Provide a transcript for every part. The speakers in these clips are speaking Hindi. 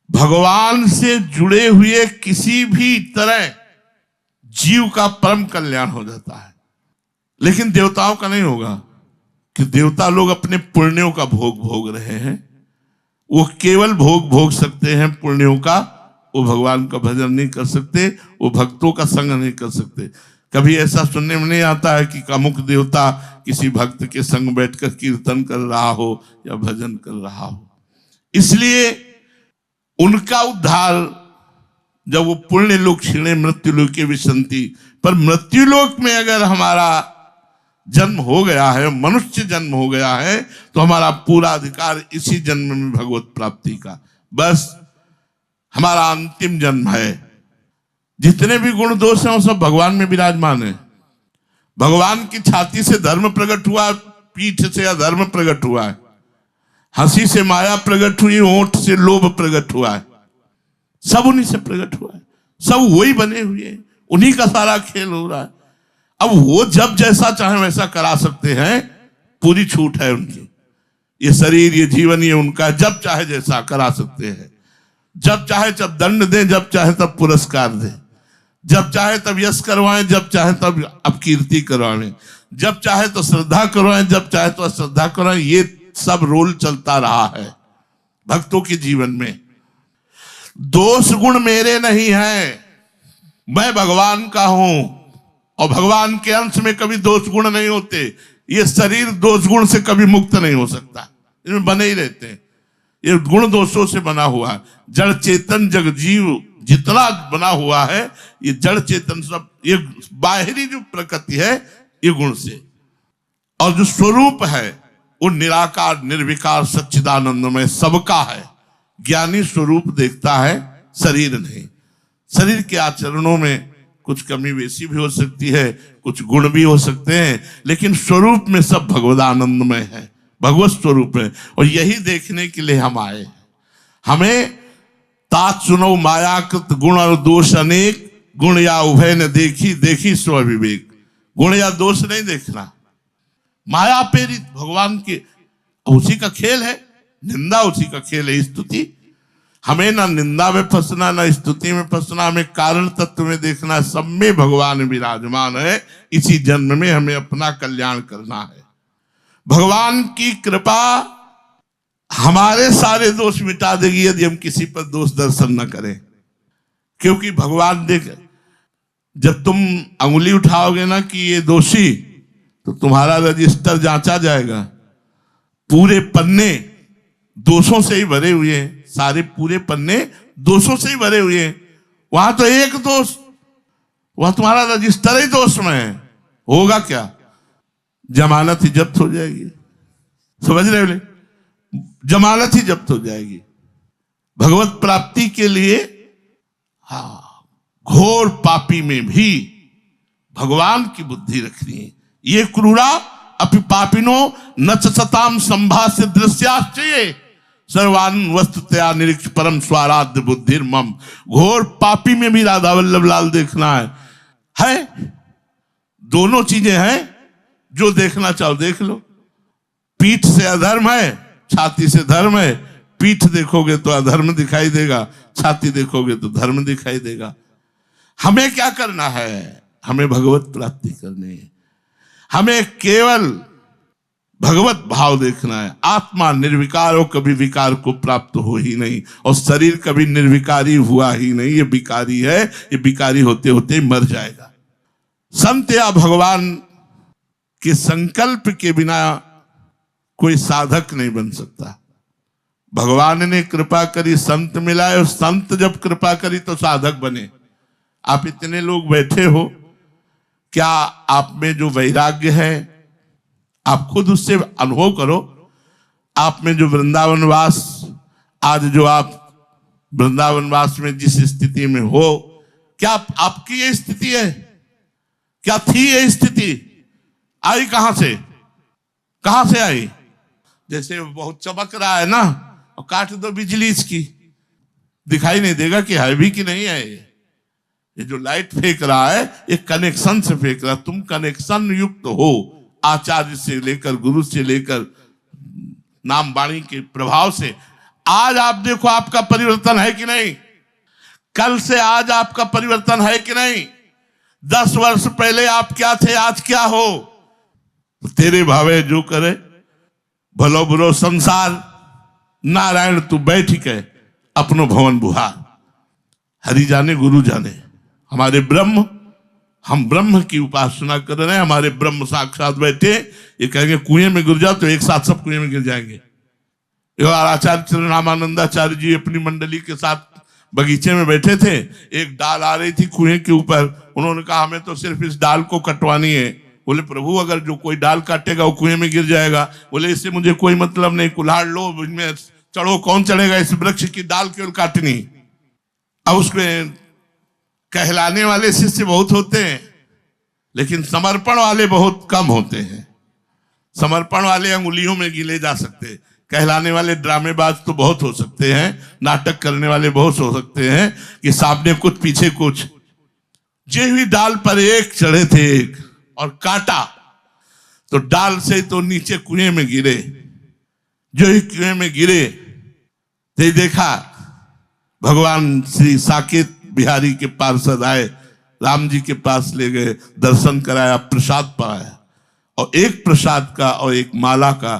भगवान से जुड़े हुए किसी भी तरह जीव का परम कल्याण हो जाता है, लेकिन देवताओं का नहीं होगा, कि देवता लोग अपने पुण्यों का भोग भोग रहे हैं। वो केवल भोग भोग सकते हैं पुण्यों का, वो भगवान का भजन नहीं कर सकते, वो भक्तों का संग नहीं कर सकते। कभी ऐसा सुनने में नहीं आता है कि अमुक देवता किसी भक्त के संग बैठकर कीर्तन कर रहा हो या भजन कर रहा हो। इसलिए उनका उद्धार जब वो पुण्य लोक क्षीणे मृत्यु लोक के विसंति, पर मृत्यु लोक में अगर हमारा जन्म हो गया है, मनुष्य जन्म हो गया है, तो हमारा पूरा अधिकार इसी जन्म में भगवत प्राप्ति का, बस हमारा अंतिम जन्म है। जितने भी गुण दोष हैं वो सब भगवान में विराजमान है। भगवान की छाती से धर्म प्रकट हुआ, पीठ से अधर्म प्रकट हुआ है, हंसी से माया प्रकट हुई, होंठ से लोभ प्रकट हुआ है, सब उन्हीं से प्रकट हुआ है, सब वही बने हुए हैं, उन्हीं का सारा खेल हो रहा है। अब वो जब जैसा चाहे वैसा करा सकते हैं, पूरी छूट है उनकी। ये शरीर, ये जीवन, ये उनका, जब चाहे जैसा करा सकते हैं। जब चाहे तब दंड दें, जब चाहे तब पुरस्कार दें, जब चाहे तब यश करवाएं, जब चाहे तब अपकीर्ति करवाएं, जब चाहे तो श्रद्धा करवाएं, जब चाहे तो अश्रद्धा करवाएं। ये सब रोल चलता रहा है भक्तों के जीवन में। दोष गुण मेरे नहीं है, मैं भगवान का हूं, और भगवान के अंश में कभी दोष गुण नहीं होते। ये शरीर दोष गुण से कभी मुक्त नहीं हो सकता, इनमें बने ही रहते हैं। ये गुण दोषों से बना हुआ है। जड़ चेतन जग जीव जितना बना हुआ है, ये जड़ चेतन सब, ये बाहरी जो प्रकृति है ये गुण से, और जो स्वरूप है वो निराकार निर्विकार सच्चिदानंदमय सबका है। ज्ञानी स्वरूप देखता है, शरीर नहीं। शरीर के आचरणों में कुछ कमी बेसी भी हो सकती है, कुछ गुण भी हो सकते हैं, लेकिन स्वरूप में सब भगवदानंदमय है, भगवत स्वरूप है। और यही देखने के लिए हम आए हैं। हमें तात सुनो मायाकृत गुण और दोष अनेक, गुण या उभय न देखी, देखी स्व विवेक। गुण या दोष नहीं देखना, माया प्रेरित भगवान के, उसी का खेल है, निंदा उसी का खेल है, स्तुति। हमें ना निंदा में फंसना, ना स्तुति में फंसना, हमें कारण तत्व में देखना, सब में भगवान विराजमान है। इसी जन्म में हमें अपना कल्याण करना है। भगवान की कृपा हमारे सारे दोष मिटा देगी यदि हम किसी पर दोष दर्शन न करें। क्योंकि भगवान देख, जब तुम अंगुली उठाओगे ना कि ये दोषी, तो तुम्हारा रजिस्टर जांचा जाएगा। पूरे पन्ने दोषों से ही भरे हुए हैं, सारे पूरे पन्ने दोषों से ही भरे हुए हैं। वहां तो एक दोष, वहां तुम्हारा रजिस्टर ही दोष में है। होगा क्या? जमानत ही जब्त हो जाएगी। समझ रहे हो? जमानत ही जब्त हो जाएगी। भगवत प्राप्ति के लिए घोर पापी में भी भगवान की बुद्धि रखनी है। ये क्रूरा अपि पापिनो न सताम संभाष्य दृश्याश्चर्य सर्वान वस्तुतया निरीक्ष परम स्वाराध्य बुद्धिर मम। घोर पापी में भी राधा वल्लभ लाल देखना है। दोनों चीजें हैं, जो देखना चाहो देख लो। पीठ से अधर्म है, छाती से धर्म है। पीठ देखोगे तो अधर्म दिखाई देगा, छाती देखोगे तो धर्म दिखाई देगा। हमें क्या करना है? हमें भगवत प्राप्ति करनी है। हमें केवल भगवत भाव देखना है। आत्मा निर्विकार हो, कभी विकार को प्राप्त हो ही नहीं, और शरीर कभी निर्विकारी हुआ ही नहीं। ये विकारी है, ये विकारी होते होते मर जाएगा। संत या भगवान के संकल्प के बिना कोई साधक नहीं बन सकता। भगवान ने कृपा करी, संत मिलाए, और संत जब कृपा करी तो साधक बने। आप इतने लोग बैठे हो, क्या आप में जो वैराग्य है आप खुद उससे अनुभव करो। आप में जो वृंदावनवास, आज जो आप वृंदावनवास में जिस स्थिति में हो, क्या आपकी ये स्थिति है? क्या थी ये स्थिति? आई कहां से? कहां से आई? जैसे बहुत चमक रहा है ना, और काट दो बिजली इसकी, दिखाई नहीं देगा कि है भी कि नहीं है। ये जो लाइट फेंक रहा है, ये कनेक्शन से फेंक रहा है। तुम कनेक्शन युक्त हो, आचार्य से लेकर, गुरु से लेकर, नाम वाणी के प्रभाव से आज आप देखो आपका परिवर्तन है कि नहीं, कल से आज आपका परिवर्तन है कि नहीं, 10 वर्ष पहले आप क्या थे, आज क्या हो। तेरे भावे जो करे भलो बुरो संसार, नारायण तू बैठ के अपनो भवन बुहार। हरि जाने गुरु जाने, हमारे ब्रह्म, हम ब्रह्म की उपासना कर रहे हैं, हमारे ब्रह्म साक्षात बैठे, ये कहेंगे कुएं में गिर जाओ तो एक साथ सब कुएं में गिर जाएंगे। आचार्य चंद्रनामानंदाचार्य जी अपनी मंडली के साथ बगीचे में बैठे थे, एक डाल आ रही थी कुएं के ऊपर, उन्होंने कहा हमें तो सिर्फ इस डाल को कटवानी है। बोले प्रभु अगर जो कोई डाल काटेगा वो कुएं में गिर जाएगा। बोले इससे मुझे कोई मतलब नहीं, कुल्हाड़ लो इनमें चढ़ो, कौन चढ़ेगा, इस वृक्ष की डाल केवल काटनी। अब उसमें कहलाने वाले शिष्य बहुत होते हैं, लेकिन समर्पण वाले बहुत कम होते हैं। समर्पण वाले अंगुलियों में गिले जा सकते हैं, कहलाने वाले ड्रामेबाज तो बहुत हो सकते हैं, नाटक करने वाले बहुत हो सकते हैं कि सामने कुछ पीछे कुछ। जे हुई डाल पर एक चढ़े थे एक और काटा तो डाल से तो नीचे कुएं में गिरे। जो ही कुएं में गिरे तो देखा भगवान श्री साकेत बिहारी के पार्षद आए, राम जी के पास ले गए, दर्शन कराया, प्रसाद पाया, और एक प्रसाद का और एक माला का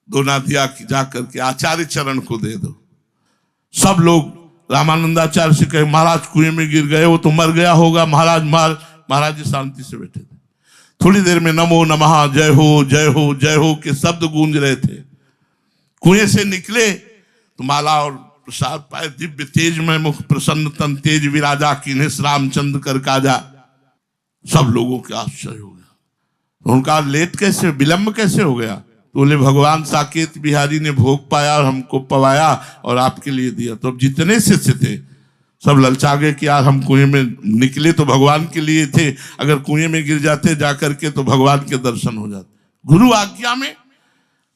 दोना दिया कि जाकर के आचार्य चरण को दे दो। सब लोग रामानंदाचार्य से कहे महाराज कुएं में गिर गए, वो तो मर गया होगा। महाराज जी शांति से बैठे थे। थोड़ी देर में नमो नमः, जय हो जय हो जय हो के शब्द गूंज रहे थे। कुएं से निकले तो माला और प्रसाद पाए, दिव्य तेज में मुख, प्रसन्न तन तेज विराजा, कीन्हेस रामचंद्र कर काजा। सब लोगों के आश्चर्य हो गया, उनका लेट कैसे, विलंब कैसे हो गया। तो बोले भगवान साकेत बिहारी ने भोग पाया और हमको पवाया और आपके लिए दिया। तो अब जितने शिष्य थे सब ललचा गए कि यार हम कुएं में निकले तो भगवान के लिए थे, अगर कुएं में गिर जाते जाकर के तो भगवान के दर्शन हो जाते। गुरु आज्ञा में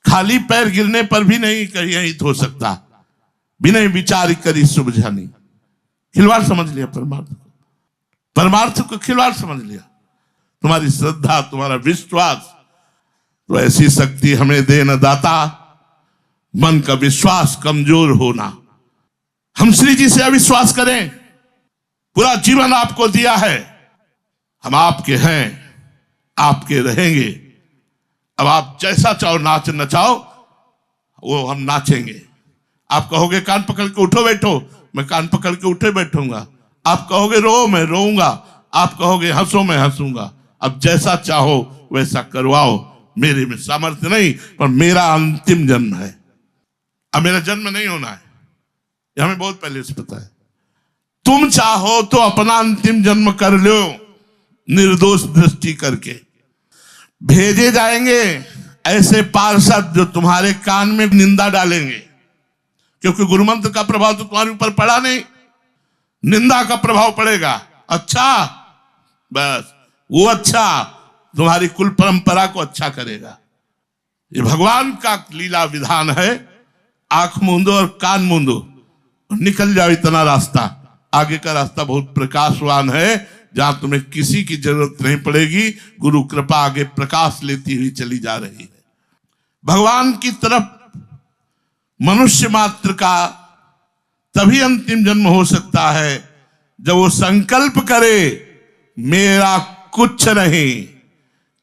खाली पैर गिरने पर भी नहीं कहीं हित हो सकता, बिना विचार करी सुबझानी। खिलवाड़ समझ लिया परमार्थ को, परमार्थ को खिलवाड़ समझ लिया। तुम्हारी श्रद्धा, तुम्हारा विश्वास, तो ऐसी शक्ति हमें दे न दाता, मन का विश्वास कमजोर होना। हम श्री जी से अविश्वास करें, पूरा जीवन आपको दिया है, हम आपके हैं, आपके रहेंगे। अब आप जैसा चाहो नाच नचाओ, वो हम नाचेंगे। आप कहोगे कान पकड़ के उठो बैठो, मैं कान पकड़ के उठे बैठूंगा। आप कहोगे रो, मैं रोऊंगा। आप कहोगे हंसो, मैं हंसूंगा। अब जैसा चाहो वैसा करवाओ, मेरे में सामर्थ्य नहीं, पर मेरा अंतिम जन्म है। अब मेरा जन्म नहीं होना है, ये हमें बहुत पहले से पता है। तुम चाहो तो अपना अंतिम जन्म कर लो, निर्दोष दृष्टि करके। भेजे जाएंगे ऐसे पार्षद जो तुम्हारे कान में निंदा डालेंगे, क्योंकि गुरुमंत्र का प्रभाव तो तुम्हारे ऊपर पड़ा नहीं, निंदा का प्रभाव पड़ेगा। अच्छा, बस वो अच्छा तुम्हारी कुल परंपरा को अच्छा करेगा। ये भगवान का लीला विधान है। आंख मूंदो और कान मूंदो, निकल जाओ इतना रास्ता। आगे का रास्ता बहुत प्रकाशवान है, जहां तुम्हें किसी की जरूरत नहीं पड़ेगी। गुरु कृपा आगे प्रकाश लेती हुई चली जा रही है। भगवान की तरफ मनुष्य मात्र का तभी अंतिम जन्म हो सकता है जब वो संकल्प करे मेरा कुछ नहीं,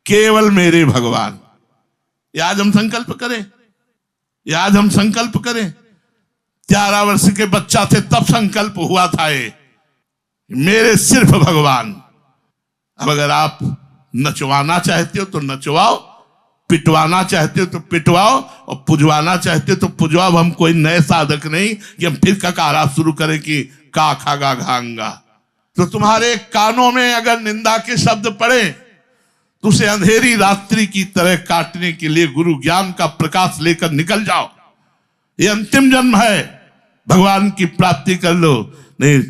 केवल मेरे भगवान। आज हम संकल्प करें, आज हम संकल्प करें। 11 वर्ष के बच्चा थे तब संकल्प हुआ था ये, मेरे सिर्फ भगवान। अब अगर आप नचवाना चाहते हो तो नचवाओ, पिटवाना चाहते हो तो पिटवाओ, और पुजवाना चाहते हो तो पुजवाओ। हम कोई नए साधक नहीं कि हम फिर ककारा शुरू करें कि का खागा घांगा। तो तुम्हारे कानों में अगर निंदा के शब्द पड़े तो उसे अंधेरी रात्रि की तरह काटने के लिए गुरु ज्ञान का प्रकाश लेकर निकल जाओ। ये अंतिम जन्म है, भगवान की प्राप्ति कर लो। नहीं